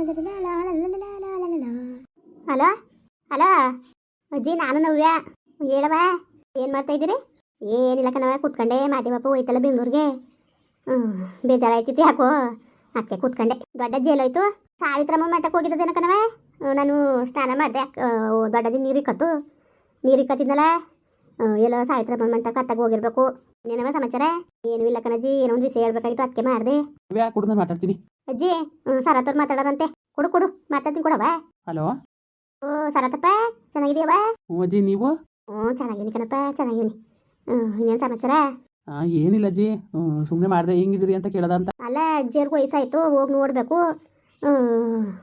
Hello hello ಅಜ್ಜಿ, ನಾನು ನವ್ಯ. ಹೇಳವ, ಏನು ಮಾಡ್ತಾ ಇದ್ದೀರಿ? ಏನಿಲ್ಲ ಕಣವ, ಕೂತ್ಕೊಂಡೆ. ಮಾದೇವಪ್ಪ ಹೋಯ್ತಲ್ಲ ಬೆಂಗಳೂರಿಗೆ. ಬೇಜಾರಾಯ್ತಿತ್ತು ಯಾಕೋ, ಅದಕ್ಕೆ ಕೂತ್ಕೊಂಡೆ. ದೊಡ್ಡಜ್ಜಿ ಎಲ್ಲೋಯ್ತು? ಸಾವಿತ್ರಮ್ಮ ಮಠಕ್ಕೆ ಹೋಗಿದ್ದೇನ ಕಣವ. ನಾನು ಸ್ನಾನ ಮಾಡಿದೆ. ದೊಡ್ಡಜ್ಜಿ ನೀರು ಇಕ್ಕತ್ತಿದ್ನಲ್ಲ, ಎಲ್ಲೋ ಸಾವಿತ್ರಮ್ಮ ಮಠ ಕತ್ತಾಗ ಹೋಗಿರ್ಬೇಕು. ಏನವ ಸಮಾಚಾರ? ಏನೂ ಇಲ್ಲ ಕಣಜ್ಜಿ, ಏನೋ ಒಂದು ವಿಷಯ ಹೇಳ್ಬೇಕಾಗಿತ್ತು, ಅದಕ್ಕೆ ಮಾಡಿದೆ. ನಾನು ಮಾತಾಡ್ತೀನಿ ಅಜ್ಜಿ. ಸರತ್ತವ್ರು ಮಾತಾಡೋರಂತೆ. ಕೊಡು ಮಾತಾಡ್ತೀನಿ, ಕೊಡವ. ಹಲೋ. ಓ ಸರತಪ್ಪ, ಚೆನ್ನಾಗಿದೆಯವ? ಅಜ್ಜಿ, ನೀವು? ಚೆನ್ನಾಗಿದ್ದೀನಿ ಕಣಪ್ಪ, ಚೆನ್ನಾಗಿದ್ದೀನಿ. ಇನ್ನೇನು ಸಮಾಚಾರ? ಏನಿಲ್ಲ ಅಜ್ಜಿ, ಸುಮ್ಮನೆ ಮಾಡಿದೆ, ಹೆಂಗಿದ್ರಿ ಅಂತ ಕೇಳದ ಅಂತ. ಅಲ್ಲ, ಅಜ್ಜಿಯರ್ಗೂ ವಯಸ್ಸಾಯ್ತು, ಹೋಗಿ ನೋಡಬೇಕು.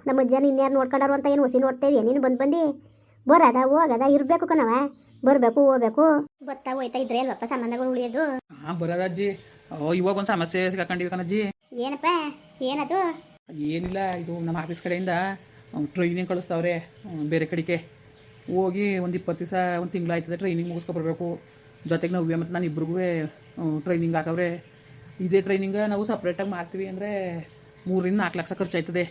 ನಮ್ಮ ಅಜ್ಜನ ಇನ್ಯಾರು ನೋಡ್ಕೊಂಡಾರು ಅಂತ ಏನು ಹೊಸಿ ನೋಡ್ತಾ ಇದೆಯಾ ನೀನು? ಬಂದು ಬರೋದ ಹೋಗದ ಇರಬೇಕು ಕಣವ, ಬರಬೇಕು ಹೋಗ್ಬೇಕು. ಗೊತ್ತಾ ಹೋಯ್ತಾ ಇದ್ರೆ ಅಲ್ವಪ್ಪ ಸಂಬಂಧಗಳು ಉಳಿಯೋದು. ಬರೋದ ಅಜ್ಜಿ. ಇವಾಗ ಒಂದು ಸಮಸ್ಯೆ ಸಿಗಾಕೊಂಡಿವಿ ಕಣಜ್ಜಿ. ಏನಪ್ಪ, ಏನದು? ಏನಿಲ್ಲ, ಇದು ನಮ್ಮ ಆಫೀಸ್ ಕಡೆಯಿಂದ ಟ್ರೈನಿಂಗ್ ಕಳಿಸ್ತಾವ್ರೆ ಬೇರೆ ಕಡೆಗೆ. ಹೋಗಿ ಒಂದು 20 ದಿವಸ, ಒಂದು ತಿಂಗಳಾಯ್ತದೆ ಟ್ರೈನಿಂಗ್ ಮುಗಿಸ್ಕೊಬರ್ಬೇಕು. ಜೊತೆಗೆ ನವ್ಯ ಮತ್ತು ನಾನು ಇಬ್ರಿಗೂ ಟ್ರೈನಿಂಗ್ ಹಾಕವ್ರೆ. ಇದೇ ಟ್ರೈನಿಂಗ್ ನಾವು ಸಪ್ರೇಟಾಗಿ ಮಾಡ್ತೀವಿ ಅಂದರೆ 3 ರಿಂದ 4 ಲಕ್ಷ ಖರ್ಚಾಯ್ತದೆ.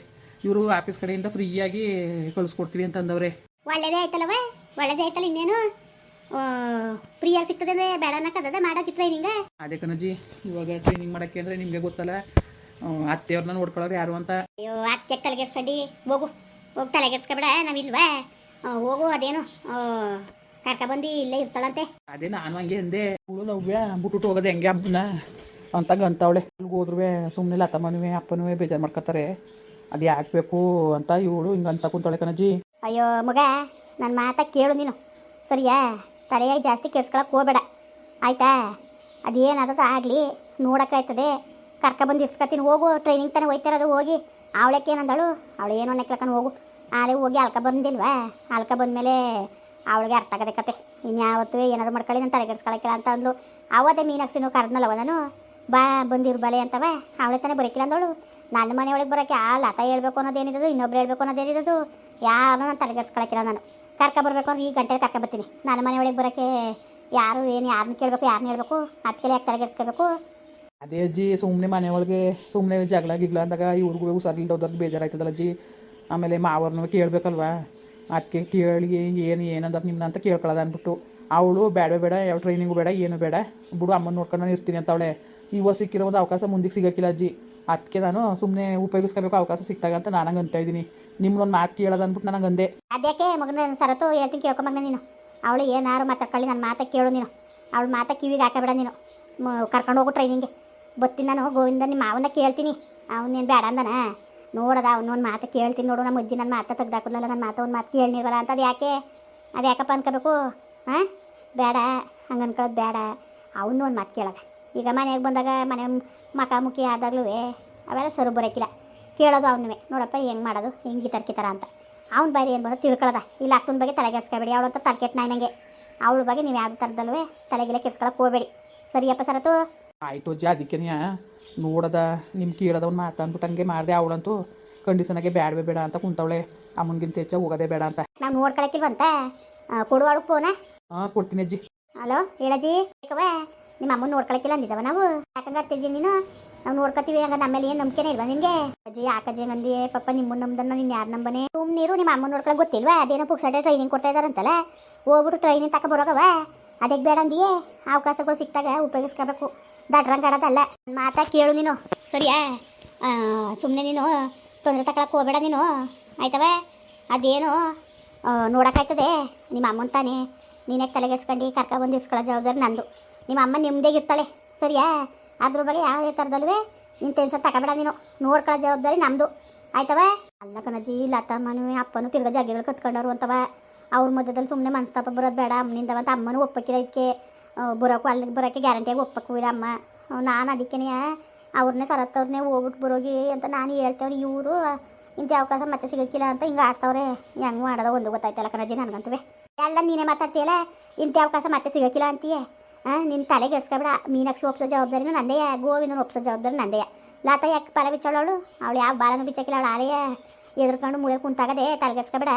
ಇವರು ಆಫೀಸ್ ಕಡೆಯಿಂದ ಫ್ರೀಯಾಗಿ ಕಳಿಸ್ಕೊಡ್ತೀವಿ ಅಂತ ಅಂದವ್ರೆ. ಒಳ್ಳೇದೇ ಆಯ್ತಲ್ಲವ, ಒಳ್ಳೇದೇ ಆಯ್ತಲ್ಲ. ಇನ್ನೇನು ಫ್ರೀಯಾಗಿ ಸಿಗ್ತದೆ ಅಂದರೆ ಬೇಡ ಅನ್ನಕ್ಕದ ಮಾಡೋಕೆ ಟ್ರೈನಿಂಗ್. ಅದೇ ಕಣಜ್ಜಿ, ಇವಾಗ ಟ್ರೈನಿಂಗ್ ಮಾಡೋಕ್ಕೆ ಅಂದರೆ ನಿಮಗೆ ಗೊತ್ತಲ್ಲ, ಅತ್ತೆಯವ್ರನ್ನ ನೋಡ್ಕೊಳ್ಳೋರು ಯಾರು ಅಂತ. ಅಯ್ಯೋ, ಅತ್ತೆ ತಲೆಗೆಡ್ಸ್ಕೊಂಡು ಹೋಗು ತಲೆಗೆಡ್ಸ್ಕೊಬೇಡ, ನಾವಿಲ್ವಾ? ಹೋಗು, ಅದೇನು ಕರ್ಕೊಬಂದು ಇಲ್ಲೇ ಇರ್ತಾಳಂತೆ. ಅದೇ ನಾನು ಹಂಗೆ ಅಂದೆ. ನವ್ಯ ಬಿಟ್ಬಿಟ್ಟು ಹೋಗೋದು ಹೆಂಗೆ ಹಬ್ಬನ ಅಂತವಳೆ. ಅಲ್ಲಿಗೆ ಹೋದ್ರೂ ಸುಮ್ಮನೆ ಲತಮ್ಮನೂ ಅಪ್ಪನೂ ಬೇಜಾರು ಮಾಡ್ಕೊತಾರೆ. ಅದು ಯಾಕೆ ಬೇಕು ಅಂತ ಇವಳು ಹಿಂಗೆ ಅಂತ ಕುಂತಾಳೆ ಕಣಜ್ಜಿ. ಅಯ್ಯೋ ಮಗ, ನನ್ನ ಮಾತ ಕೇಳು ನೀನು, ಸರಿಯಾ? ತಲೆಯಾಗಿ ಜಾಸ್ತಿ ಕೆಡ್ಸ್ಕೊಳಕ್ಕೆ ಹೋಗಬೇಡ, ಆಯಿತಾ? ಅದೇನಾದರೂ ಆಗಲಿ ನೋಡೋಕ್ಕಾಯ್ತದೆ. ಕರ್ಕೊಬಂದು ಇರ್ಸ್ಕೊತೀನಿ, ಹೋಗು. ಟ್ರೈನಿಂಗ್ ತಾನೇ ಹೋಯ್ತಿರೋದು, ಹೋಗಿ. ಅವಳಕ್ಕೆ ಏನಂದಳು? ಅವಳು ಏನೋ ನೆಕ್ಲಕ್ಕನ ಹೋಗು. ಆಲೆ ಹೋಗಿ ಅಲ್ಕ ಬಂದಿಲ್ವಾ? ಅಲ್ಕ ಬಂದಮೇಲೆ ಅವಳಿಗೆ ಅರ್ಥ ಆಗದೆ ಕತೆ. ಇನ್ಯಾವತ್ತೂ ಏನಾದ್ರು ಮಾಡ್ಕೊಳ್ಳಿ, ನಾನು ತಲೆಗೆಡ್ಸ್ಕೊಳಕ್ಕಿಲ್ಲ ಅಂತ ಅಂದ್ಲು. ಅವತ್ತೇ ಮೀನಾಕ್ಷಿನೂ ಕರೆದ್ನಲ್ಲವ ನಾನು, ಬಾ ಬಂದಿರ್ಬಲೆ ಅಂತವ. ಅವಳೆ ತಾನೇ ಬರೋಕ್ಕಿಲ್ಲ ಅಂದವಳು. ನನ್ನ ಮನೆಯೊಳಗೆ ಬರೋಕ್ಕೆ ಆ ಲತ ಹೇಳ್ಬೇಕು ಅನ್ನೋದೇನಿರೋದು, ಇನ್ನೊಬ್ರು ಹೇಳ್ಬೇಕು ಅನ್ನೋದೇನಿರೋದು, ಯಾರು ನಾನು ತಲೆಗೆಡ್ಸ್ಕೊಳಕ್ಕಿಲ್ಲ. ನಾನು ಕರ್ಕೊಬರ್ಬೇಕು ಅಂದ್ರೆ ಈ ಗಂಟೆಗೆ ಕರ್ಕೊಬರ್ತೀನಿ. ನನ್ನ ಮನೆಯೊಳಗೆ ಬರೋಕ್ಕೆ ಯಾರನ್ನ ಕೇಳಬೇಕು, ಯಾರನ್ನ ಹೇಳ್ಬೇಕು? ಅದಕ್ಕೆ ಯಾಕೆ ತಲೆಗೆಡ್ಸ್ಕೋಬೇಕು? ಅದೇ ಅಜ್ಜಿ, ಸುಮ್ಮನೆ ಮನೆ ಒಳಗೆ ಸುಮ್ಮನೆ ಜಗಳ ಗಿಗ್ಲ ಅಂದಾಗ ಇವ್ರಿಗೂ ಹುಷಾರಿಲ್ದವ್ರಿಗೆ ಬೇಜಾರಾಯ್ತದಲ್ಲ ಅಜ್ಜಿ. ಆಮೇಲೆ ಮಾವರ್ನೂ ಕೇಳಬೇಕಲ್ವಾ? ಅದಕ್ಕೆ ಕೇಳಿ ಏನಂದ್ರೆ ನಿಮ್ಮನ್ನ ಅಂತ ಕೇಳ್ಕೊಳ್ಳೋದು ಅಂದ್ಬಿಟ್ಟು ಅವಳು ಬೇಡ ಯಾವ ಟ್ರೈನಿಂಗು ಬೇಡ, ಏನು ಬೇಡ ಬಿಡು, ಅಮ್ಮನ ನೋಡ್ಕೊಂಡು ನಾನು ಇರ್ತೀನಿ ಅಂತ ಅವಳೆ. ಇವಾಗ ಸಿಕ್ಕಿರೋ ಒಂದು ಅವಕಾಶ ಮುಂದಕ್ಕೆ ಸಿಗೋಕ್ಕಿಲ್ಲ ಅಜ್ಜಿ. ಅದಕ್ಕೆ ನಾನು ಸುಮ್ಮನೆ ಉಪಯೋಗಿಸ್ಕೋಬೇಕು ಅವಕಾಶ ಸಿಕ್ತಾಗ ಅಂತ ನಾನು ಹಂಗೆ ಅಂತ ಇದ್ದೀನಿ. ನಿಮ್ಗೊಂದು ಮಾತು ಕೇಳೋದು ಅಂದ್ಬಿಟ್ಟು ನನಗೆ ಅಂದೆ. ಅದಕ್ಕೆ ಮಗನ ಸರತು ಹೇಳ್ತೀನಿ, ಕೇಳ್ಕೊಂಬಂಗ ನೀನು. ಅವಳು ಏನಾರು ಮಾತಾಡ್ಕೊಳ್ಳಿ, ನನ್ನ ಮಾತ ಕೇಳು ನೀನು. ಅವಳು ಮಾತ ಕಿವಿಗೆ ಹಾಕಬೇಡ ನೀನು. ಕರ್ಕೊಂಡು ಹೋಗು ಟ್ರೈನಿಂಗ್ಗೆ. ಬರ್ತೀನಿ ನಾನು. ಗೋವಿಂದ ನಿಮ್ಮ ಮಾವನ್ನ ಕೇಳ್ತೀನಿ, ಅವನೇನು ಬೇಡ ಅಂದನ ನೋಡೋದ. ಅವನೊಂದು ಮಾತು ಕೇಳ್ತೀನಿ ನೋಡು. ನಮ್ಮ ಅಜ್ಜಿ ನನ್ನ ಮಾತು ತೆಗ್ದಾಕಲ್ಲ, ನನ್ನ ಮಾತು ಒಂದು ಮಾತು ಕೇಳಿರಲ್ಲ ಅಂತ. ಅದು ಯಾಕಪ್ಪ ಅನ್ಕೋಬೇಕು? ಬೇಡ, ಹಂಗೆ ಅನ್ಕೊಳ್ಳೋದು ಬೇಡ. ಅವನು ಒಂದು ಮಾತು ಕೇಳೋದ. ಈಗ ಮನೆಗೆ ಬಂದಾಗ ಮನೆ ಮುಖಿ ಆದಾಗ್ಲೂ ಅವೆಲ್ಲ ಸರು ಬರೋಕ್ಕಿಲ್ಲ. ಕೇಳೋದು ಅವನವೇ, ನೋಡಪ್ಪ ಹೆಂಗೆ ಮಾಡೋದು, ಹಿಂಗೆ ಕಿತರ ಅಂತ. ಅವ್ನ ಬಾರಿ ಏನು ಮಾಡೋದು ತಿಳ್ಕೊಳ್ಳೋದ. ಇಲ್ಲ ಅಕ್ಕನ ಬಗ್ಗೆ ತಲೆಗೆಡ್ಸ್ಕೊಬೇಡಿ. ಅವಳು ಅಂತ ತರ್ಕೆಟ್ ನಂಗೆ. ಅವಳ ಬಗ್ಗೆ ನೀವು ಯಾವ್ದು ಥರದಲ್ವೇ ತಲೆಗೆಲ್ಲ ಕೆಡ್ಸ್ಕೊಳಕ್ಕೆ ಹೋಗಬೇಡಿ, ಸರಿಯಪ್ಪ ಸರತು? ಆಯಿತು ಅಜ್ಜಿ, ಅದಕ್ಕೆ ನೋಡೋದ ನಿಮ್ಮ ಕೇಳೋದ ಒಂದು ಮಾತಾಡ್ಬಿಟ್ಟು ಹಂಗೆ ಮಾಡಿದೆ. ಅವಳಂತೂ ಕಂಡೀಷನಾಗೆ ಬೇಡ ಅಂತ ಕುಂತವಳೆ. ಅಮ್ಮನಿಗಿಂತ ಹೆಚ್ಚು ಹೋಗೋದೇ ಬೇಡ ಅಂತ. ನಾವು ನೋಡ್ಕೊಳಕ್ಕಿಲ್ವಂತ ಕೊಡುವಾಳು ಫೋನ. ಕೊಡ್ತೀನಿ ಅಜ್ಜಿ. ಹಲೋ ಹೇಳಜ್ಜಿ. ಬೇಕವ ನಿಮ್ಮ ಅಮ್ಮನ ನೋಡ್ಕೊಳಕ್ಕಿಲ್ಲ ಅಂದಿದ್ದವ ನಾವು. ಯಾಕಂಗೆ ಆಡ್ತಿದ್ದೀವಿ ನೀನು? ನಾವು ನೋಡ್ಕೊತೀವಿ ಹಂಗ ನಮ್ಮೇಲೆ ಏನು ನಂಬಿಕೆನೇ ಇಲ್ವಾ ನಿನಗೆ? ಅಜ್ಜಿ ಯಾಕಜ್ಜಿ ಹಂಗಂದಿ? ಪಾಪ ನಿಮ್ಮನ್ನ ನಮ್ದನ್ನ ನೀನು ಯಾರು ನಂಬನೆ? ನೀರು ನಿಮ್ಮ ಅಮ್ಮನ ನೋಡ್ಕೊಳಕ್ಕೆ ಗೊತ್ತಿಲ್ವಾ? ಅದೇನೋ ಪುಕ್ಸಟೆ ಟ್ರೈನಿಂಗ್ ಕೊಡ್ತಾ ಇದ್ದಾರಂತಲ್ಲ, ಹೋಗ್ಬಿಟ್ಟು ಟ್ರೈನಿಂಗ್ ತಕ ಬರೋಗವ. ಅದಕ್ಕೆ ಬೇಡ ಅಂದಿಯೇ? ಅವಕಾಶಗಳು ಸಿಕ್ತಾಗ ಉಪಯೋಗಿಸ್ಕೋಬೇಕು, ದಡ್ರಂಗೆ ಆಡೋದಲ್ಲ. ಮಾತಾ ಕೇಳು ನೀನು, ಸರಿಯಾ? ಸುಮ್ಮನೆ ನೀನು ತೊಂದರೆ ತಗೊಳಕ್ಕೆ ಹೋಗಬೇಡ ನೀನು, ಆಯ್ತವ? ಅದೇನು ನೋಡೋಕ್ಕಾಯ್ತದೆ ನಿಮ್ಮ ಅಮ್ಮನ ತಾನೇ. ನೀನೇ ತಲೆಗೆಡ್ಸ್ಕೊಂಡು ಕರ್ಕೊಬಂದು ಇರ್ಸ್ಕೊಳ್ಳೋ ಜವಾಬ್ದಾರಿ ನಂದು. ನಿಮ್ಮ ಅಮ್ಮ ನಿಮ್ಮದೇಗೆ ಇರ್ತಾಳೆ, ಸರಿಯಾ? ಅದ್ರ ಬಗ್ಗೆ ಯಾವುದೇ ಥರದಲ್ವೇ ನೀನು ಟೆನ್ಷನ್ ತಗೋಬೇಡ. ನೀನು ನೋಡ್ಕೊಳ್ಳೋ ಜವಾಬ್ದಾರಿ ನಮ್ಮದು, ಆಯ್ತವ? ಅಲ್ಲ ಕಣಜ್ಜಿ, ಲತಮ್ಮನೂ ಅಪ್ಪನೂ ತಿರ್ಗೋ ಜಾಗಗಳು ಕತ್ಕೊಂಡವ್ರು ಅಂತವ. ಅವ್ರ ಮಧ್ಯದಲ್ಲಿ ಸುಮ್ಮನೆ ಮನಸ್ತಾಪ ಬರೋದು ಬೇಡ ಅಮ್ಮನಿಂದ ಅಂತ. ಅಮ್ಮನೂ ಒಪ್ಪಕ್ಕಿಲ್ಲ ಇದಕ್ಕೆ, ಬರೋಕ್ಕೂ ಅಲ್ಲಿಗೆ ಬರೋಕ್ಕೆ ಗ್ಯಾರಂಟಿಯಾಗಿ ಒಪ್ಪಕ್ಕೂ ಇಲ್ಲ ಅಮ್ಮ. ನಾನು ಅದಕ್ಕೇ ಅವ್ರನ್ನೇ ಸರತ್ತವ್ರನ್ನೇ ಹೋಗ್ಬಿಟ್ಟು ಬರೋಗಿ ಅಂತ ನಾನು ಹೇಳ್ತೇವ್ರಿ. ಇವರು ಇಂಥ ಅವಕಾಶ ಮತ್ತೆ ಸಿಗೋಕ್ಕಿಲ್ಲ ಅಂತ ಹಿಂಗೆ ಆಡ್ತವ್ರೆ. ಹೆಂಗೆ ಮಾಡೋದು ಒಂದು ಗೊತ್ತಾಯ್ತಲ್ಲ ಕಣಜ್ಜಿ ನನಗಂತವೇ. ಎಲ್ಲ ನೀನೇ ಮಾತಾಡ್ತೀಯಲ್ಲ, ಇಂಥ ಅವಕಾಶ ಮತ್ತೆ ಸಿಗೋಕ್ಕಿಲ್ಲ ಅಂತೀಯ. ನಿನ್ನ ತಲೆಗೆ ಎಡ್ಸ್ಕೊಬೇಡ. ಮೀನಾಕ್ಷಿ ಒಪ್ಸೋ ಜವಾಬ್ದಾರಿನೂ ನಂದೇ, ಗೋವಿಂದನ ಒಪ್ಸೋ ಜವಾಬ್ದಾರಿ ನಂದೇ. ಲಾತ ಯಾಕೆ ಬಾಲ ಬಿಚ್ಚೋಳು? ಅವಳು ಯಾವ ಬಾಲನೂ ಬಿಚ್ಚಕ್ಕಿಲ್ಲ. ಅವಳು ಆಲೆಯ ಎದ್ರಕೊಂಡು ಮೂಳೆ ಕುಂತಾಗದೆ. ತಲೆಗೆಡ್ಸ್ಕೊಬೇಡ.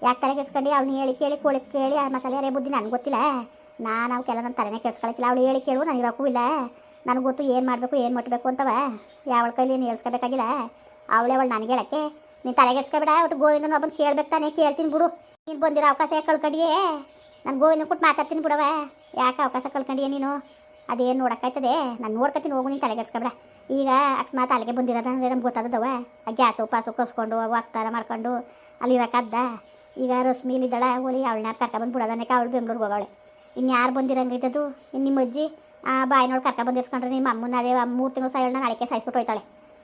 ಯಾಕೆ ತಲೆಗೆಡ್ಸ್ಕೊಂಡು ಅವಳು ಹೇಳಿ ಕೇಳಿ ಕೋಳಿ ಕೇಳಿ ಆ ಮಸಾಲೆ ಅರೇ ಬುದ್ಧಿ ನನಗೆ ಗೊತ್ತಿಲ್ಲ. ನಾನು ಅವಕ್ಕೆಲ್ಲ ನನ್ನ ತಲೆನೇ ಕೆಡ್ಸ್ಕೊಳಕ್ಕಿಲ್ಲ. ಅವಳು ಹೇಳಿ ಕೇಳು, ನನಗೆ ಇರೋಕ್ಕೂ ಇಲ್ಲ. ನನಗೆ ಗೊತ್ತು ಏನು ಮಾಡಬೇಕು ಏನು ಮುಟ್ಟಬೇಕು ಅಂತವ. ಯಾವಳ ಕೈಲಿ ಏನು ಹೇಳ್ಸ್ಕೋಬೇಕಾಗಿಲ್ಲ. ಅವಳೇ ನನಗೆ ಹೇಳಕ್ಕೆ ನೀನು ತಲೆಗೆಡ್ಸ್ಕೊಬೇಡ ಒಟ್ಟು ಗೋವಿಂದನ ಒಬ್ಬನ ಕೇಳ್ಬೇಕು ತಾನೇ ಕೇಳ್ತೀನಿ ಬಿಡು. ನೀನು ಬಂದಿರೋ ಅವಕಾಶ ಯಾಕೆ ಕಳ್ಕೊಂಡಿಯೇ? ನಾನು ಗೋವಿಂದನ ಕೊಟ್ಟು ಮಾತಾಡ್ತೀನಿ ಬಿಡವ. ಯಾಕೆ ಅವಕಾಶ ಕಳ್ಕೊಂಡಿಯೇ ನೀನು? ಅದೇನು ನೋಡೋಕ್ಕಾಯ್ತದೆ? ನಾನು ನೋಡ್ಕೊತೀನಿ, ಹೋಗು, ನೀನು ತಲೆಗೆಡ್ಸ್ಕೊಬೇಡ. ಈಗ ಅಕಸ್ಮಾತ್ ಅಲ್ಲಿಗೆ ಬಂದಿರೋದಂದ್ರೆ ನಮ್ಗೆ ಗೊತ್ತಾದವ. ಆ ಗ್ಯಾಸು ಪಾಸು ಕಸ್ಕೊಂಡು ವಾಗ್ತಾರ ಮಾಡ್ಕೊಂಡು ಅಲ್ಲಿ ಇರೋಕ್ಕದ್ದ. ಈಗ ರಶ್ಮಿಲಿದ್ದಾಳ ಹೋಲಿ ಅವಳನ್ನ ಕರ್ಕೊಬಂದು ಬಿಡೋದನ್ನಕ್ಕೆ ಅವಳು ಬೆಂಗ್ಳೂರಿಗೆ ಹೋಗವಳೆ. ಇನ್ನು ಯಾರು ಬಂದಿರಂಗಿದ್ದದು? ಇನ್ನು ನಿಮ್ಮ ಅಜ್ಜಿ ಆ ಬಾಯಿನೋಳು ಕರ್ಕೊಬಂದಿರ್ಸ್ಕೊಂಡ್ರೆ ನಿಮ್ಮ ಅಮ್ಮನ ಅದೇ 3 ತಿಂಗಳು ಸಾಯಳನ್ನ ನಾಳೆಗೆ ಸಾಯಿಸ್ಬಿಟ್ಟು ಹೋಯ್ತಾಳೆ.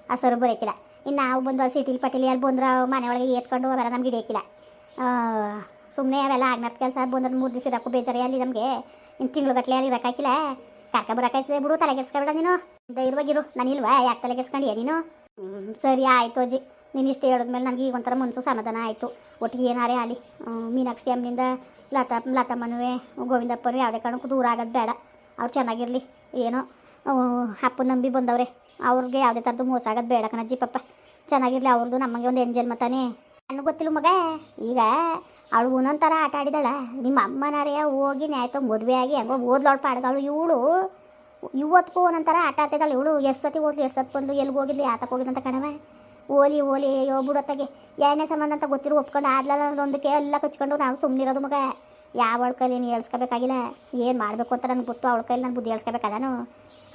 ಆ ಸರು ಬರೋಕ್ಕಿಲ್ಲ. ಇನ್ನು ನಾವು ಬಂದು ಅಲ್ಲಿ ಸಿಟಿಲಿ ಪಟ್ಟಿಲಿ ಅಲ್ಲಿ ಬಂದ್ರೆ ಮನೆ ಒಳಗೆ ಏತ್ಕೊಂಡು ಅವೆಲ್ಲ ನಮ್ಗೆ ಹಿಡಿಯೋಕ್ಕಿಲ್ಲ. ಸುಮ್ಮನೆ ಅವೆಲ್ಲ ಆಗ್ನರ್ಥ ಕೆಲಸ. ಬಂದ್ರೆ 3 ದಿವಸ ಇರೋಕ್ಕೂ ಬೇಜಾರಿ. ಅಲ್ಲಿ ನಮಗೆ ಇನ್ನು ತಿಂಗ್ಳುಗಟ್ಟಲೆ ಅಲ್ಲಿ ಇರೋಕ್ಕಾಗಿಲ್ಲ. ಕರ್ಕೊಬರೋಕ್ಕಾಯ್ತದೆ ಬಿಡು. ತಲೆಗೆಡ್ಸ್ಕೊಬೇಡ ನೀನು. ಧೈರ್ಯವಾಗಿರು. ನಾನಿಲ್ವಾ? ಯಾಕೆ ತಲೆಗೆಡ್ಸ್ಕೊಂಡಿಯಾ ನೀನು? ಸರಿ ಆಯಿತು ಅಜ್ಜಿ, ನೀನು ಇಷ್ಟು ಹೇಳಿದ್ಮೇಲೆ ನನಗೆ ಈಗ ಒಂಥರ ಮನಸ್ಸು ಸಮಾಧಾನ ಆಯಿತು. ಒಟ್ಟಿಗೆ ಏನಾರೇ ಆಗಲಿ ಮೀನಾಕ್ಷಿ ಅಮ್ಮನಿಂದ ಲತಮ್ಮನೂ ಗೋವಿಂದಪ್ಪನೂ ಯಾವುದೇ ಕಾರಣಕ್ಕೂ ದೂರ ಆಗೋದು ಬೇಡ. ಅವ್ರು ಚೆನ್ನಾಗಿರಲಿ. ಏನೋ ಅಪ್ಪನ ನಂಬಿ ಬಂದವ್ರೆ, ಅವ್ರಿಗೆ ಯಾವುದೇ ಥರದ್ದು ಮೋಸ ಆಗೋದು ಬೇಡ ಕಣಜ್ಜಿ. ಪಪ್ಪ ಚೆನ್ನಾಗಿರಲಿ. ಅವ್ರದ್ದು ನಮಗೆ ಒಂದು ಎಂಜಲ್ ಮತ್ತಾನೆ. ನನಗೆ ಗೊತ್ತಿಲ್ಲ ಮಗ. ಈಗ ಅವಳು ಒಂದೊಂಥರ ಆಟ ಆಡಿದಾಳ. ನಿಮ್ಮ ಅಮ್ಮನಾರೇ ಹೋಗಿ ನ್ಯಾಯ್ತು ಮದುವೆ ಆಗಿ ಹೆಂಗೋ ಓದ್ಲಾಳು ಪಾಡ್ಗಳು. ಇವಳು ಇವತ್ತಿಗೂ ಒಂದೊಂಥರ ಆಟ ಆಡ್ತಿದ್ದಾಳೆ. ಇವಳು ಎಷ್ಟು ಸತಿ ಓದ್ಲು, ಎಷ್ಟು ಸತಿ ಬಂದು ಎಲ್ಲಿಗೆ ಹೋಗಿದ್ಲಿ, ಆತಕ್ಕೆ ಹೋಗಿದ್ದಂತ ಕಣವ. ಓಲಿ ಅಯ್ಯೋ ಬಿಡತ್ತಾಗೆ ಎರಡನೇ ಸಂಬಂಧ ಅಂತ ಗೊತ್ತಿರೋ ಒಪ್ಕೊಂಡು ಆದ್ಲಲ್ಲ ಅನ್ನೋದೊಂದಕ್ಕೆ ಎಲ್ಲ ಕಚ್ಕೊಂಡು ನಾವು ಸುಮ್ಮನಿರೋದು ಮಗ. ಯಾವ ಕೈಲಿ ಏನು ಹೇಳ್ಸ್ಕೋಬೇಕಾಗಿಲ್ಲ. ಏನು ಮಾಡಬೇಕು ಅಂತ ನನಗೆ ಗೊತ್ತು. ಅವಳ ಕೈಲಿ ನಾನು ಬುದ್ಧಿ ಹೇಳ್ಸ್ಕೋಬೇಕಾದನು.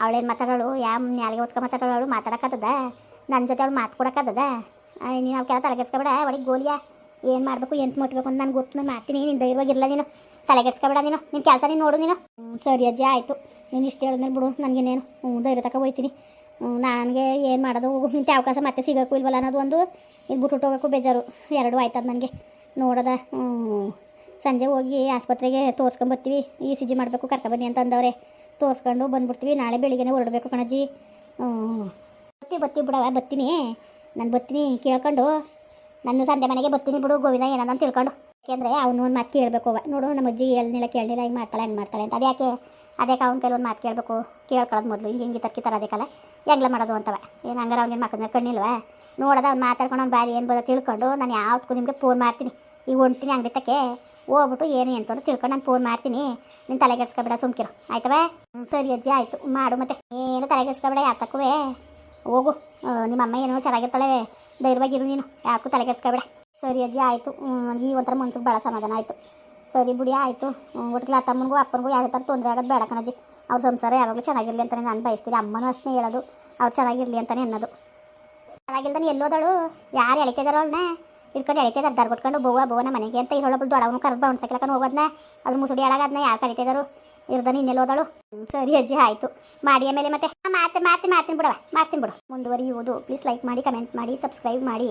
ಅವಳೇನು ಮಾತಾಡೋಳು? ಯಾವ ನ್ಯಾಲಿಗೆ ಹೊತ್ಕೊ ಮಾತಾಡೋಳು? ಮಾತಾಡೋಕ್ಕದ ನನ್ನ ಜೊತೆ ಅವಳು ಮಾತು ಕೊಡೋಕ್ಕದ? ನೀನು ಅವ್ಕೆಲ್ಲ ತಲೆಗೆಡ್ಸ್ಕೊಬೇಡ. ಒಳಗೆ ಗೋಲಿಯಾ ಏನು ಮಾಡಬೇಕು ಎಂತ ಮುಟ್ಬೇಕು ಅಂತ ನಾನು ಗೊತ್ತು. ನಾನು ಮಾಡ್ತೀನಿ. ನೀನು ಧೈರ್ಯವಾಗಿರಲ್ಲ. ನೀನು ತಲೆಗೆಡ್ಸ್ಕೊಬೇಡ. ನೀನು ನಿನ್ನ ಕೆಲಸ ನೀನು ನೋಡು. ನೀನು ಸರಿ ಅಜ್ಜಿ ಆಯಿತು. ನೀನು ಇಷ್ಟು ಹೇಳಿದ್ಮೇಲೆ ಬಿಡು. ನನಗೇನೇನು ಧೈರ್ಯ ತಕ ಹೋಯ್ತೀನಿ. ನನಗೆ ಏನು ಮಾಡೋದು? ಇಂಥ ಅವಕಾಶ ಮತ್ತೆ ಸಿಗೋಕ್ಕೂ ಇಲ್ವಲ್ಲ ಅನ್ನೋದು ಒಂದು. ಇದು ಬಿಟ್ಟು ಹೋಗೋಕ್ಕೂ ಬೇಜಾರು. 2 ಆಯ್ತದ ನನಗೆ ನೋಡೋದ. ಸಂಜೆ ಹೋಗಿ ಆಸ್ಪತ್ರೆಗೆ ತೋರಿಸ್ಕೊಂಬರ್ತೀವಿ. ECG ಮಾಡಬೇಕು, ಕರ್ಕೊಬನ್ನಿ ಅಂತ ಅಂದವ್ರೆ. ತೋರಿಸ್ಕೊಂಡು ಬಂದುಬಿಡ್ತೀವಿ. ನಾಳೆ ಬೆಳಿಗ್ಗೆನೇ ಹೊರಡಬೇಕು ಕಣಜ್ಜಿ. ಬರ್ತೀವಿ ಬಿಡವ. ಬರ್ತೀನಿ. ನಾನು ಬರ್ತೀನಿ ಕೇಳ್ಕೊಂಡು. ನಾನು ಸಂಜೆ ಮನೆಗೆ ಬರ್ತೀನಿ ಬಿಡು. ಗೋವಿಂದ ಏನಂತ ತಿಳ್ಕೊಂಡು. ಯಾಕೆಂದರೆ ಅವನು ಒಂದು ಮಾತು ಕೇಳಬೇಕು. ನೋಡು ನಮ್ಮ ಅಜ್ಜಿಗೆ ಕೇಳಲಿಲ್ಲ ಹಿಂಗೆ ಮಾಡ್ತಾಳೆ ಹಂಗೆ ಮಾಡ್ತಾಳೆ ಅಂತ. ಅದಕ್ಕೆ ಅವ್ನ ಕೆಲವೊಂದು ಮಾತು ಕೇಳಬೇಕು. ಕೇಳ್ಕೊಳ್ಳೋದು ಮೊದಲು. ಹಿಂಗೆ ತರ್ಕಿತಾರೆ ಅದಕ್ಕೆಲ್ಲ ಹೆಂಗ್ಲ ಮಾಡೋದು ಅಂತವ. ಏನು ಹಂಗಾರೆ ಅವ್ನಿಗೆ ಮಕ್ಕಳ ಕಣ್ಣಿಲ್ವ? ನೋಡೋದು ಅವ್ನು ಮಾತಾಡ್ಕೊಂಡು ಅವ್ನು ಬಾರಿ ಏನು ಬರೋ ತಿಳ್ಕೊಂಡು ನಾನು ಯಾವತ್ತೂ ನಿಮಗೆ ಫೋನ್ ಮಾಡ್ತೀನಿ. ಈಗ ಹೊಂಟ್ತೀನಿ ಅಂಗಡಿ ತಕ್ಕೆ ಹೋಗ್ಬಿಟ್ಟು ಏನು ಅಂತ ತಿಳ್ಕೊಂಡು ನಾನು ಫೋನ್ ಮಾಡ್ತೀನಿ. ನೀನು ತಲೆಗೆಡ್ಸ್ಕೊಬೇಡ, ಸುಮ್ಕಿರು ಆಯ್ತವ? ಸರಿ ಅಜ್ಜಿ ಆಯಿತು. ಮಾಡು ಮತ್ತೆ. ಏನು ತಲೆಗೆಡ್ಸ್ಕೊಬೇಡ. ಯಾತಕ್ಕೂ ಹೋಗು. ನಿಮ್ಮ ಅಮ್ಮ ಏನೋ ಚೆನ್ನಾಗಿರ್ತಾಳೆ. ಧೈರ್ಯವಾಗಿರು ನೀನು. ಯಾಕೂ ತಲೆಗೆಡ್ಸ್ಕೊಬೇಡ. ಸರಿ ಅಜ್ಜಿ ಆಯಿತು. ನನಗೆ ಈ ಒಂಥರ ಮನ್ಸಿಗೆ ಭಾಳ ಸಮಾಧಾನ ಆಯಿತು. ಸರಿ ಬಿಡಿ ಆಯಿತು. ಒಟ್ಟಿಗೆ ತಮ್ಮನಿಗೂ ಅಪ್ಪನಿಗೂ ಯಾವುದೇ ಥರ ತೊಂದರೆ ಆಗೋದು ಬೇಡ ಕಣಜ್ಜಿ. ಅವ್ರ ಸಂಸಾರ ಯಾವಾಗಲೂ ಚೆನ್ನಾಗಿರಲಿ ಅಂತಲೇ ನಾನು ಬಯಸ್ತೀನಿ. ಅಮ್ಮನೂ ಅಷ್ಟೇ ಹೇಳೋದು. ಅವ್ರು ಚೆನ್ನಾಗಿರಲಿ ಅಂತಲೇ ಅನ್ನೋದು. ಚೆನ್ನಾಗಿಲ್ದಾನೆ ಎಲ್ಲೋದಳು? ಯಾರು ಎಳಿತಿದಾರೋ ಅವಳನ್ನ ಇಟ್ಕೊಂಡು ಎಳಿತಿದ್ದಾರೆ. ದರ್ಗೊಟ್ಕೊಂಡು ಬೋವನ ಮನೆಗೆ ಅಂತ ಇರೋಳೊಬ್ಬಳು ದೊಡ್ಡವನು ಕರೆದು ಬೌಂಡ್ ಸೈಕಲಕ್ಕನ್ನು ಹೋಗೋದನ್ನ ಅದ್ರ ಮುಸುಡಿ ಹೇಳಾಗದನ್ನ ಯಾರು ಕರಿತಿದ್ದಾರು? ಇರ್ದಾನೆ ಇನ್ನೆಲ್ಲೋದಳು? ಸರಿ ಅಜ್ಜಿ ಆಯಿತು. ಮಾಡಿ ಆಮೇಲೆ ಮತ್ತೆ ಮಾಡ್ತೀನಿ ಬಿಡವ. ಮಾಡ್ತೀನಿ ಬಿಡು. ಮುಂದುವರಿಯುವುದು. ಪ್ಲೀಸ್ ಲೈಕ್ ಮಾಡಿ, ಕಮೆಂಟ್ ಮಾಡಿ, ಸಬ್ಸ್ಕ್ರೈಬ್ ಮಾಡಿ.